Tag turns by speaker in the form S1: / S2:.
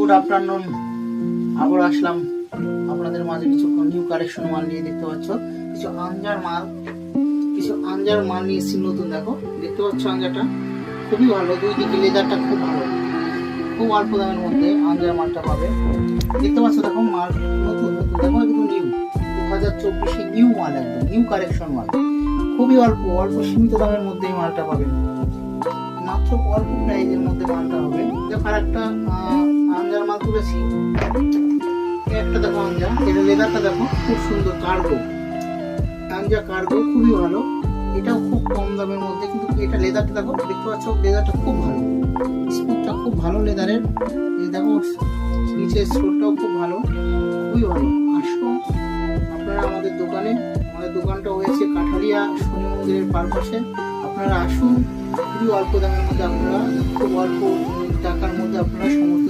S1: Good afternoon. আবার আসলাম আপনাদের মাঝে কিছু নিউ কালেকশন মাল নিয়ে। দেখতে পাচ্ছ কিছু আনজার মাল নিয়ে এসেছি নতুন। দেখো দেখতে পাচ্ছ আনজাটা খুবই ভালো, দুই দিকে লেদারটা খুব ভালো, খুব অল্প দামের মধ্যে আনজার মালটা পাবে। দেখতে পাচ্ছ দেখো মাল নতুন নতুন, দেখো একদম নিউ 2024 নিউ মাল, একদম নিউ কালেকশন মাল। খুবই অল্প সীমিত দামের মধ্যে এই মালটা পাবেন, মাত্র অল্প প্রাইজের মধ্যে মালটা হবে। দেখো আর একটা আনজার মাল তুলেছি, একটা দেখো আনজা, এটা লেদারটা দেখো খুব সুন্দর, কার্গো আনজা কার্গো খুবই ভালো। এটাও খুব কম দামের মধ্যে, কিন্তু এটা লেদারটা দেখো, দেখতে পাচ্ছ লেদারটা খুব ভালো, স্মুথটা খুব ভালো লেদারের। এই দেখো নিচের স্টোরটাও খুব ভালো, খুবই ভালো। আসো আপনারা আমাদের দোকানে, আমাদের দোকানটা হয়েছে কাঠালিয়া শনি মন্দিরের পারপাশে। আপনারা আসুন, খুবই অল্প দামের মধ্যে আপনারা, খুব অল্প টাকার মধ্যে আপনারা সমস্ত